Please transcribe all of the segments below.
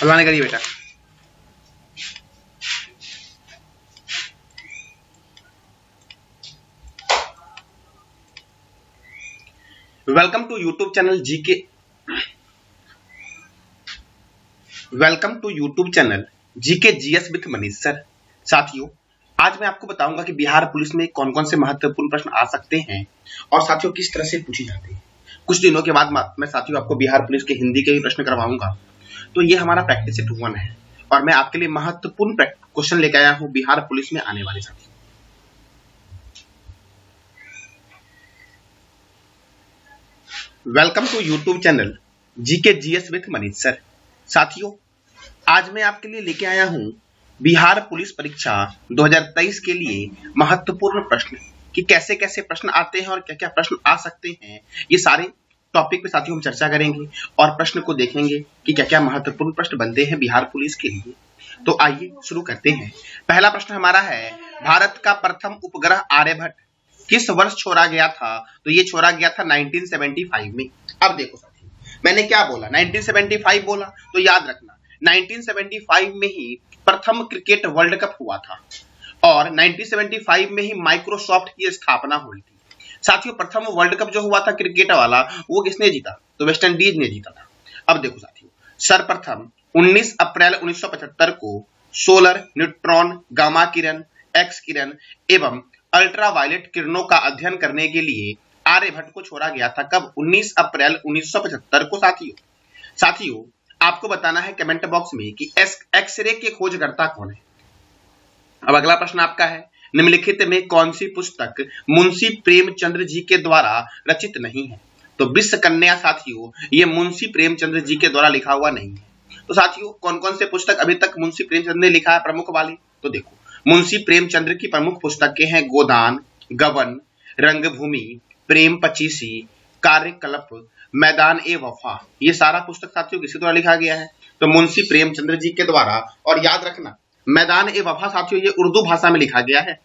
हलवाने करिए बेटा। Welcome to YouTube channel GK. Welcome to YouTube channel GK GS with Manish sir. साथियों, आज मैं आपको बताऊंगा कि बिहार पुलिस में कौन कौन से महत्वपूर्ण प्रश्न आ सकते हैं और साथियों किस तरह से पूछे जाते हैं। कुछ दिनों के बाद मैं साथियों आपको बिहार पुलिस के हिंदी के भी प्रश्न करवाऊंगा। तो ये हमारा प्रैक्टिस सेट 1 है और मैं आपके लिए महत्वपूर्ण क्वेश्चन लेकर आया हूं बिहार पुलिस में आने वाले। साथियों, welcome to YouTube channel GK GS with Manish sir. साथियों, आज मैं आपके लिए लेके आया हूं बिहार पुलिस परीक्षा 2023 के लिए महत्वपूर्ण प्रश्न कि कैसे कैसे प्रश्न आते हैं और क्या क्या प्रश्न आ सकते हैं। ये सारे टॉपिक पे साथियों हम चर्चा करेंगे और प्रश्न को देखेंगे कि क्या क्या महत्वपूर्ण प्रश्न बनते हैं बिहार पुलिस के लिए। तो आइए शुरू करते हैं। पहला प्रश्न हमारा है, भारत का प्रथम उपग्रह आर्यभट्ट किस वर्ष छोड़ा गया था? तो ये छोड़ा गया था 1975 में। अब देखो साथियों, मैंने क्या बोला, 1975 बोला, तो याद रखना 1975 में ही प्रथम क्रिकेट वर्ल्ड कप हुआ था और 1975 में ही माइक्रोसॉफ्ट की स्थापना हुई थी। साथियों, प्रथम वर्ल्ड कप जो हुआ था क्रिकेट वाला, वो किसने जीता? तो वेस्ट इंडीज ने जीता था। अब देखो साथियों, सर्वप्रथम 19 अप्रैल 1975 को सोलर, न्यूट्रॉन, गामा किरण, एक्स किरण एवं अल्ट्रावायलेट किरणों का अध्ययन करने के लिए आर्यभट्ट को छोड़ा गया था। कब? 19 अप्रैल 1975 को। साथियों, आपको बताना है कमेंट बॉक्स में कि एक्सरे के खोजकर्ता कौन है। अब अगला प्रश्न आपका है, निम्नलिखित में कौन सी पुस्तक मुंशी प्रेमचंद्र जी के द्वारा रचित नहीं है? तो विश्व कन्या साथियों, ये मुंशी प्रेमचंद्र जी के द्वारा लिखा हुआ नहीं है। तो साथियों, कौन कौन से पुस्तक अभी तक मुंशी प्रेमचंद्र ने लिखा है प्रमुख वाले? तो देखो, मुंशी प्रेमचंद्र की प्रमुख पुस्तकें हैं गोदान, गबन, रंगभूमि, प्रेम पचीसी, कार्यकल्प, मैदान ए वफा। ये सारा पुस्तक साथियों किसके द्वारा लिखा गया है? तो मुंशी प्रेमचंद्र जी के द्वारा। और याद रखना, मैदान ए वफा साथियों ये उर्दू भाषा में लिखा गया है।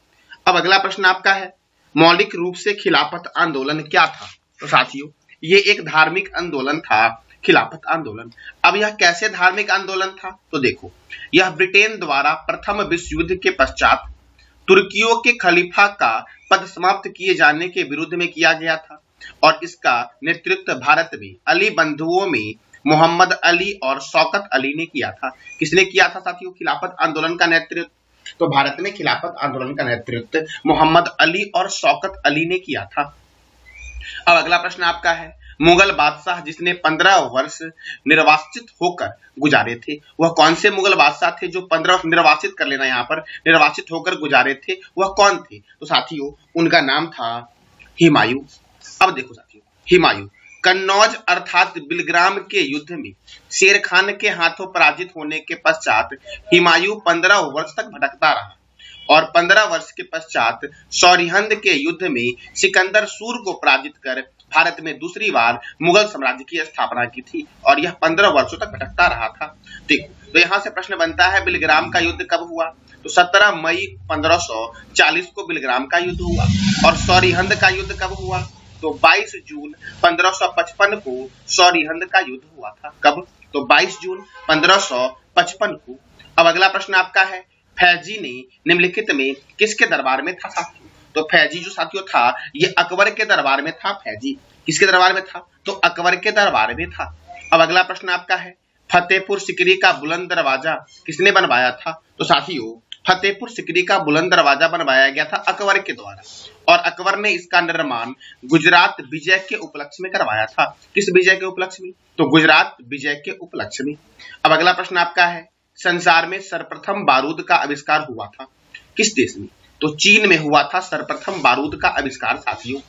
अब अगला प्रश्न आपका है, मौलिक रूप से खिलाफत आंदोलन क्या था? तो साथियों, ये एक धार्मिक आंदोलन था, खिलाफत आंदोलन। अब यह कैसे धार्मिक आंदोलन था? तो देखो, यह ब्रिटेन द्वारा प्रथम विश्व युद्ध के पश्चात तुर्कियों के खलीफा का पद समाप्त किए जाने के विरुद्ध में किया गया था और इसका नेतृत्व भारत में अली बंधुओं में मोहम्मद अली और शौकत अली ने किया था। किसने किया था साथियों खिलाफत आंदोलन का नेतृत्व? तो भारत में खिलाफत आंदोलन का नेतृत्व मोहम्मद अली और शौकत अली ने किया था। अब अगला प्रश्न आपका है, मुगल बादशाह जिसने 15 वर्ष निर्वासित होकर गुजारे थे, वह कौन से मुगल बादशाह थे जो 15 निर्वासित कर लेना, यहाँ पर निर्वासित होकर गुजारे थे, वह कौन थे? तो साथियों, उनका नाम था हुमायूं। अब देखो साथियों, हुमायूं कन्नौज अर्थात बिलग्राम के युद्ध में शेर खान के हाथों पराजित होने के पश्चात हुमायूं 15 वर्ष तक भटकता रहा और 15 वर्ष के पश्चात सौरिहंद के युद्ध में सिकंदर सूर को पराजित कर भारत में दूसरी बार मुगल साम्राज्य की स्थापना की थी और यह 15 वर्षों तक भटकता रहा था। देखो, तो यहाँ से प्रश्न बनता है, बिलग्राम का युद्ध कब हुआ? तो 17 मई 1540 को बिलग्राम का युद्ध हुआ। और सौरिहंद का युद्ध कब हुआ? तो 22 जून 1555 को सौरिहंद का युद्ध हुआ था। कब? तो 22 जून 1555 को। अब अगला प्रश्न आपका है, फैजी ने निम्नलिखित में किसके दरबार में था साथियों? तो फैजी जो साथियों था, ये अकबर के दरबार में था। फैजी किसके दरबार में था? तो अकबर के दरबार में था। अब अगला प्रश्न आपका है, फतेहपुर सिकरी का बुलंद दरवाजा किसने बनवाया था? तो साथियों, फतेहपुर सिकरी का बुलंद दरवाजा बनवाया गया था अकबर के द्वारा और अकबर ने इसका निर्माण गुजरात विजय के उपलक्ष्य में करवाया था। किस विजय के उपलक्ष्य में? तो गुजरात विजय के उपलक्ष्य में। अब अगला प्रश्न आपका है, संसार में सर्वप्रथम बारूद का आविष्कार हुआ था किस देश में? तो चीन में हुआ था सर्वप्रथम बारूद का आविष्कार साथियों।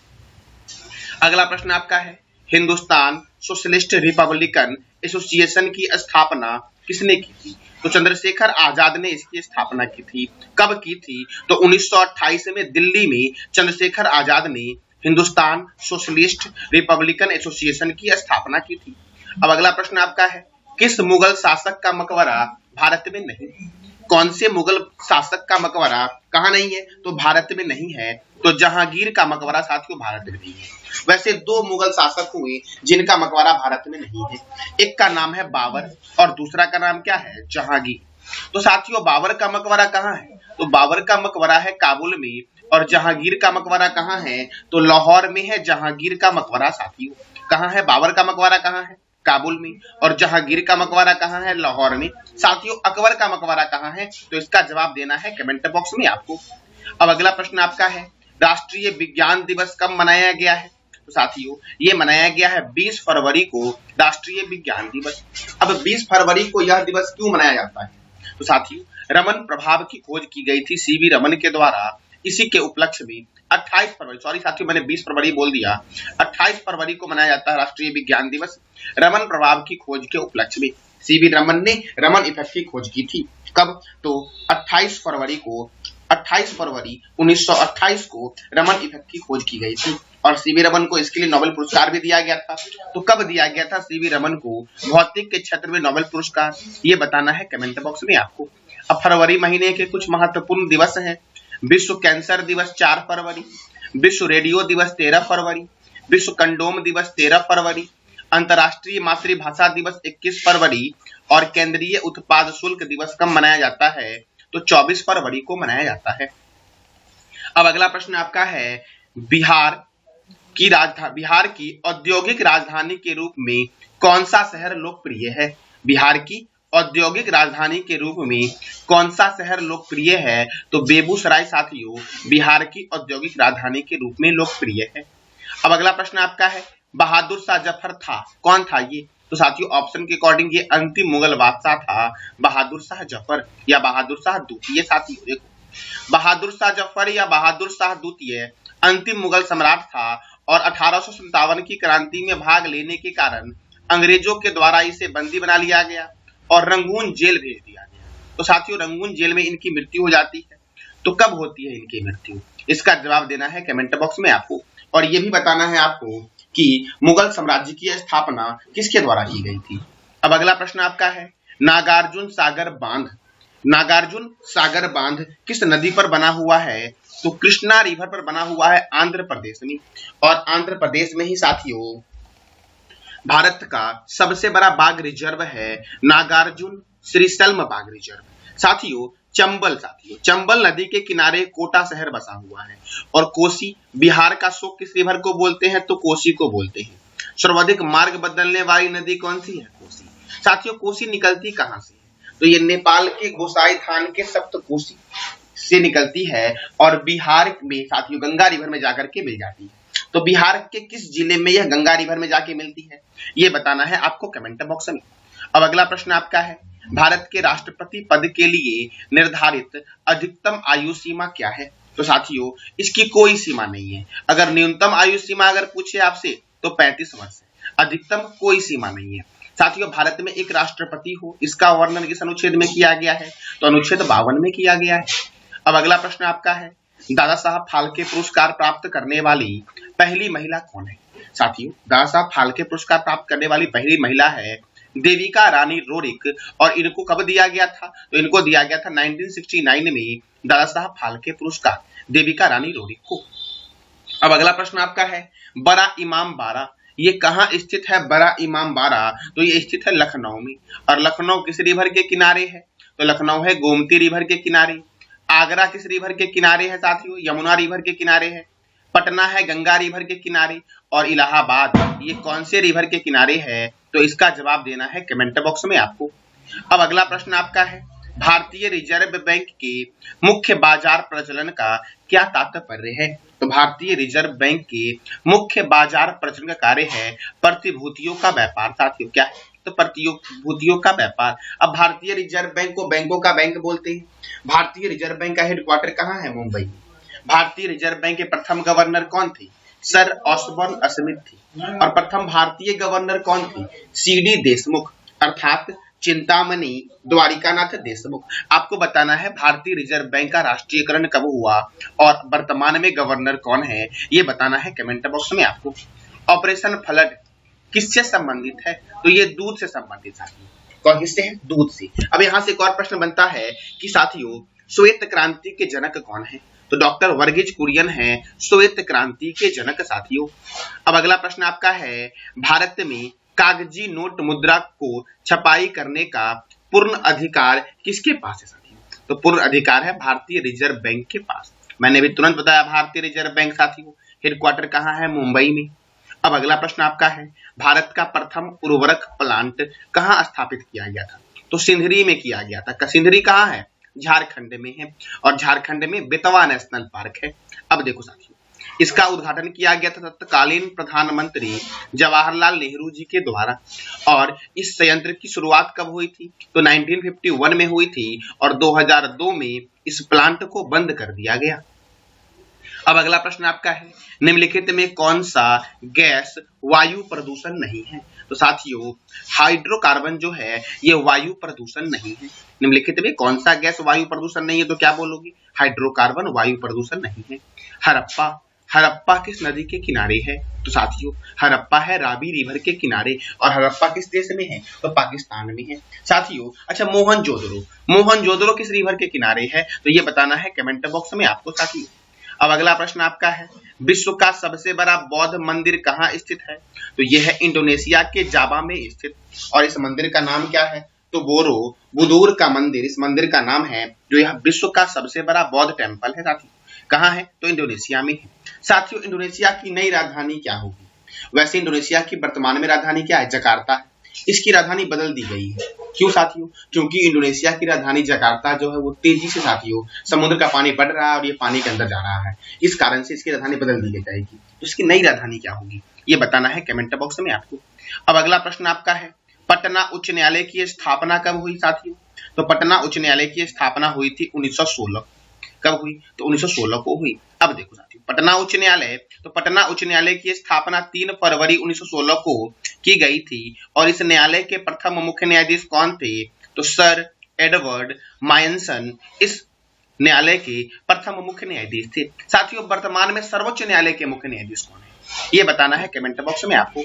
अगला प्रश्न आपका है, हिंदुस्तान सोशलिस्ट रिपब्लिकन एसोसिएशन की स्थापना किसने की थी? तो चंद्रशेखर आजाद ने इसकी स्थापना की थी। कब की थी? तो 1928 में दिल्ली में चंद्रशेखर आजाद ने हिंदुस्तान सोशलिस्ट रिपब्लिकन एसोसिएशन की स्थापना की थी। अब अगला प्रश्न आपका है, किस मुगल शासक का मकबरा भारत में नहीं? कौन से मुगल शासक का मकबरा कहाँ नहीं है? तो भारत में नहीं है। तो जहांगीर का मकबरा साथियों भारत में नहीं है। वैसे दो मुगल शासक हुए जिनका मकबरा भारत में नहीं है। एक का नाम है बाबर और दूसरा का नाम क्या है? जहांगीर। तो साथियों बाबर का मकबरा कहाँ है? तो बाबर का मकबरा है काबुल में और जहांगीर का मकबरा कहाँ है? तो लाहौर में है जहांगीर का मकबरा साथियों। कहाँ है? बाबर का मकबरा कहाँ है? काबुल में। और जहांगीर का मकबरा कहाँ है? लाहौर में। साथियों अकबर का मकबरा कहाँ है? तो इसका जवाब देना है कमेंट बॉक्स में आपको। अब अगला प्रश्न आपका है, राष्ट्रीय विज्ञान दिवस कब मनाया गया है? तो साथियों ये मनाया गया है 20 फरवरी को राष्ट्रीय विज्ञान दिवस। अब 20 फरवरी को यह दिवस क्यों मनाया जाता है? तो साथियों रमन प्रभाव की खोज की गई थी सीवी रमन के द्वारा। इसी के उपलक्ष्य में 28 फरवरी, सॉरी साथियों मैंने 20 फरवरी बोल दिया, 28 फरवरी को मनाया जाता है राष्ट्रीय विज्ञान दिवस। रमन प्रभाव की खोज के उपलक्ष्य में सीवी रमन ने रमन इफेक्ट की खोज की थी। कब? तो 28 फरवरी 1928 को रमन इफेक्ट की खोज की गई थी और सीवी रमन को इसके लिए नोबेल पुरस्कार भी दिया गया था। तो कब दिया गया था सीवी रमन को भौतिक के क्षेत्र में नोबेल पुरस्कार? ये बताना है कमेंट बॉक्स में आपको। अब फरवरी महीने के कुछ महत्वपूर्ण दिवस हैं। विश्व कैंसर दिवस 4 फरवरी, विश्व रेडियो दिवस 13 फरवरी, विश्व कंडोम दिवस 13 फरवरी, अंतर्राष्ट्रीय मातृभाषा दिवस 21 फरवरी और केंद्रीय उत्पाद शुल्क दिवस कब मनाया जाता है? तो 24 फरवरी को मनाया जाता है। अब अगला प्रश्न आपका है, बिहार की औद्योगिक राजधानी के रूप में कौन सा शहर लोकप्रिय है? बिहार की औद्योगिक राजधानी के रूप में कौन सा शहर लोकप्रिय है? तो बेगूसराय साथियों बिहार की औद्योगिक राजधानी के रूप में लोकप्रिय है। अब अगला प्रश्न आपका है, बहादुर शाह जफर था, कौन था ये? तो साथियों ऑप्शन के अकॉर्डिंग ये अंतिम मुगल बादशाह था बहादुर शाह जफर या बहादुर शाह द्वितीय। साथियों देखो बहादुर शाह जफर या बहादुर शाह द्वितीय अंतिम मुगल सम्राट था और 1857 की क्रांति में भाग लेने के कारण अंग्रेजों के द्वारा इसे बंदी बना लिया गया और रंगून जेल भेज दिया गया। तो साथियों रंगून जेल में इनकी मृत्यु हो जाती है। तो कब होती है इनकी मृत्यु? इसका जवाब देना है कमेंट बॉक्स में आपको और ये भी बताना है आपको कि मुगल साम्राज्य की स्थापना किसके द्वारा की गई थी। अब अगला प्रश्न आपका है, नागार्जुन सागर बांध किस नदी पर बना हुआ है? तो कृष्णा रिवर पर बना हुआ है आंध्र प्रदेश में और आंध्र प्रदेश में ही साथियों भारत का सबसे बड़ा बाघ रिजर्व है नागार्जुन श्रीशल्म बाघ रिजर्व। साथियों चंबल नदी के किनारे कोटा शहर बसा हुआ है और कोसी बिहार का शोक किस रिवर को बोलते हैं? तो कोसी को बोलते हैं। सर्वाधिक मार्ग बदलने वाली नदी कौन सी है? कोसी। साथियों कोसी निकलती कहां से है? तो ये नेपाल के गोसाई थान के सप्तकोसी से निकलती है और बिहार में साथियों गंगा रिवर में जाकर के मिल जाती है। तो बिहार के किस जिले में यह गंगा रिवर में जाके मिलती है? ये बताना है आपको कमेंट बॉक्स में। अब अगला प्रश्न आपका है, भारत के राष्ट्रपति पद के लिए निर्धारित अधिकतम आयु सीमा क्या है? तो साथियों इसकी कोई सीमा नहीं है। अगर न्यूनतम आयु सीमा अगर पूछे आपसे तो 35 वर्ष है, अधिकतम कोई सीमा नहीं है। साथियों भारत में एक राष्ट्रपति हो इसका वर्णन किस अनुच्छेद में किया गया है? तो अनुच्छेद 52 में किया गया है। अब अगला प्रश्न आपका है, दादा साहब फाल्के पुरस्कार प्राप्त करने वाली पहली महिला कौन है? साथियों दादा साहब फाल्के पुरस्कार प्राप्त करने वाली पहली महिला है देविका रानी रोरिक और इनको कब दिया गया था? तो इनको दिया गया था 1969 में दादा साहब फाल्के पुरस्कार देविका रानी रोरिक को। अब अगला प्रश्न आपका है, बड़ा इमाम बाड़ा ये कहाँ स्थित है? बड़ा इमाम बाड़ा तो ये स्थित है लखनऊ में और लखनऊ किस रिवर के किनारे है? तो लखनऊ है गोमती रिवर के किनारे। आगरा किस रिवर के किनारे है साथियों? यमुना रिवर के किनारे है। पटना है गंगा रिवर के किनारे और इलाहाबाद ये कौन से रिवर के किनारे है? तो इसका जवाब देना है कमेंट बॉक्स में आपको। अब अगला प्रश्न आपका है, भारतीय रिजर्व बैंक के मुख्य बाजार प्रचलन का क्या तात्पर्य है? तो भारतीय रिजर्व बैंक के मुख्य बाजार प्रचलन का कार्य है प्रतिभूतियों का व्यापार। साथियों क्या है? तो प्रतिभूतियों का व्यापार। अब भारतीय रिजर्व बैंक को बैंकों का बैंक बोलते हैं। भारतीय रिजर्व बैंक का हेडक्वार्टर कहाँ है? मुंबई। भारतीय रिजर्व बैंक के प्रथम गवर्नर कौन थे? सर ऑसबॉर्न स्मिथ थी और प्रथम भारतीय गवर्नर कौन थे? सीडी देशमुख अर्थात चिंतामणि द्वारिकानाथ देशमुख। आपको बताना है भारतीय रिजर्व बैंक का राष्ट्रीयकरण कब हुआ और वर्तमान में गवर्नर कौन है, ये बताना है कमेंट बॉक्स में आपको। ऑपरेशन फ्लड किससे संबंधित है? तो ये दूध से संबंधित है। कौन किससे है? दूध से। अब यहाँ से एक और प्रश्न बनता है कि साथियों श्वेत क्रांति के जनक कौन है? तो डॉक्टर वर्गीज कुरियन है श्वेत क्रांति के जनक साथियों। अब अगला प्रश्न आपका है, भारत में कागजी नोट मुद्रा को छपाई करने का पूर्ण अधिकार किसके पास है साथियों? तो पूर्ण अधिकार है भारतीय रिजर्व बैंक के पास। मैंने भी तुरंत बताया भारतीय रिजर्व बैंक साथियों, हेडक्वार्टर कहाँ है? मुंबई में। अब अगला प्रश्न आपका है, भारत का प्रथम उर्वरक प्लांट कहाँ स्थापित किया गया था? तो सिंधरी में किया गया था। सिंधरी कहाँ है? झारखंड में है, और झारखंड में बेतवा नेशनल पार्क है। अब देखो साथियों, इसका उद्घाटन किया गया था तत्कालीन प्रधानमंत्री जवाहरलाल नेहरू जी के द्वारा। और इस संयंत्र की शुरुआत कब हुई थी? तो 1951 में हुई थी, और 2002 में इस प्लांट को बंद कर दिया गया। अब अगला प्रश्न आपका है, निम्नलिखित में कौन सा गैस वायु प्रदूषण नहीं है? तो साथियों हाइड्रोकार्बन जो है ये वायु प्रदूषण नहीं है। निम्नलिखित में कौन सा गैस वायु प्रदूषण नहीं है? तो क्या बोलोगे? हाइड्रोकार्बन वायु प्रदूषण नहीं है। हड़प्पा किस नदी के किनारे है? तो साथियों हड़प्पा है रावी रिवर के किनारे, और हड़प्पा किस देश में है? तो पाकिस्तान में है साथियों। अच्छा, मोहनजोदड़ो किस रिवर के किनारे है? तो ये बताना है कमेंट बॉक्स में आपको साथियों। अब अगला प्रश्न आपका है, विश्व का सबसे बड़ा बौद्ध मंदिर कहाँ स्थित है? तो यह है इंडोनेशिया के जावा में स्थित, और इस मंदिर का नाम क्या है? तो बोरोबुदुर का मंदिर इस मंदिर का नाम है, जो यह विश्व का सबसे बड़ा बौद्ध टेम्पल है साथियों। कहाँ है? तो इंडोनेशिया में है साथियों। इंडोनेशिया की नई राजधानी क्या होगी? वैसे इंडोनेशिया की वर्तमान में राजधानी क्या है? जकार्ता है। इसकी राजधानी बदल दी गई है। क्यों साथियों? क्योंकि इंडोनेशिया की राजधानी जकार्ता जो है वो तेजी से साथियों समुद्र का पानी बढ़ रहा है और ये पानी के अंदर जा रहा है, इस कारण से इसकी राजधानी बदल दी जाएगी। तो इसकी नई राजधानी क्या होगी ये बताना है कमेंट बॉक्स में आपको। अब अगला प्रश्न आपका है, पटना उच्च न्यायालय की स्थापना कब हुई साथियों? तो पटना उच्च न्यायालय की स्थापना हुई थी 1916। कब हुई? तो 1916 को हुई। अब देखो साथियों, पटना उच्च न्यायालय की स्थापना 3 फरवरी 1916 को की गई थी, और इस न्यायालय के प्रथम मुख्य न्यायाधीश कौन थे? तो सर एडवर्ड मायनसन इस न्यायालय के प्रथम मुख्य न्यायाधीश थे साथियों। वर्तमान में सर्वोच्च न्यायालय के मुख्य न्यायाधीश कौन है ये बताना है कमेंट बॉक्स में आपको।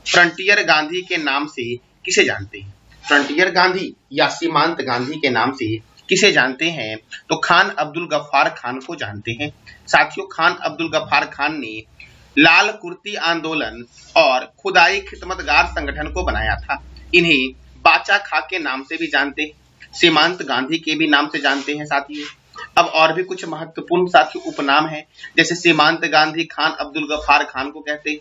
फ्रंटियर गांधी के नाम से किसे जानते हैं? फ्रंटियर गांधी या सीमांत गांधी के नाम से किसे जानते हैं? तो खान अब्दुल गफ्फार खान को जानते हैं साथियों। खान अब्दुल गफ्फार खान ने लाल कुर्ती आंदोलन और खुदाई खिदमतगार संगठन को बनाया था। इन्हें बाचा खा के नाम से भी जानते हैं, सीमांत गांधी के भी नाम से जानते हैं साथियों। अब और भी कुछ महत्वपूर्ण साथियों उपनाम है, जैसे सीमांत गांधी खान अब्दुल गफ्फार खान को कहते हैं,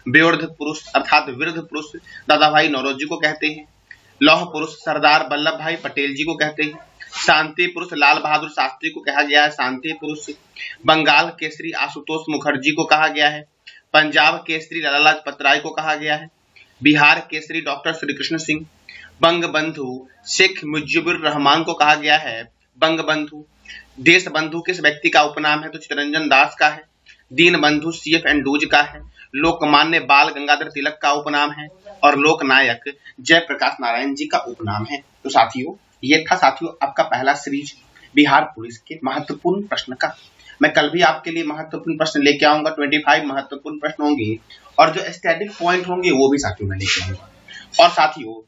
वृद्ध पुरुष अर्थात वृद्ध पुरुष दादा भाई नौरोजी को कहते हैं, लौह पुरुष सरदार वल्लभ भाई पटेल जी को कहते हैं, शांति पुरुष लाल बहादुर शास्त्री को कहा गया है शांति पुरुष, बंगाल केसरी आशुतोष मुखर्जी को कहा गया है, पंजाब केसरी लाला लाजपत राय को कहा गया है, बिहार केसरी डॉक्टर श्री कृष्ण सिंह, बंग बंधु शेख मुजीबुर रहमान को कहा गया है बंग बंधु। देश बंधु किस व्यक्ति का उपनाम है? तो चित्तरंजन दास का है। दीन बंधु CF एंडूज का है। लोकमान्य बाल गंगाधर तिलक का उपनाम है, और लोकनायक जयप्रकाश नारायण जी का उपनाम है। तो साथियों ये था साथियों आपका पहला सीरीज बिहार पुलिस के महत्वपूर्ण प्रश्न का। मैं कल भी आपके लिए महत्वपूर्ण प्रश्न लेके आऊंगा, 25 महत्वपूर्ण प्रश्न होंगे, और जो स्टैटिक पॉइंट होंगे वो भी साथियों मैं लेके आऊंगा। और साथियों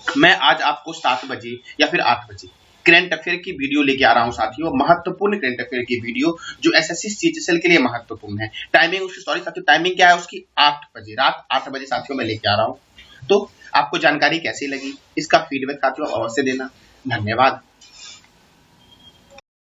मैं आज आपको 7 बजे या फिर 8 बजे करंट अफेयर की वीडियो लेके आ रहा हूं साथियों, महत्वपूर्ण करंट अफेयर की वीडियो जो SSC CHSL के लिए महत्वपूर्ण है। टाइमिंग उसकी साथियों टाइमिंग क्या है उसकी? 8 बजे, रात 8 बजे साथियों मैं लेके आ रहा हूं। तो आपको जानकारी कैसी लगी इसका फीडबैक साथियों अवश्य देना। धन्यवाद।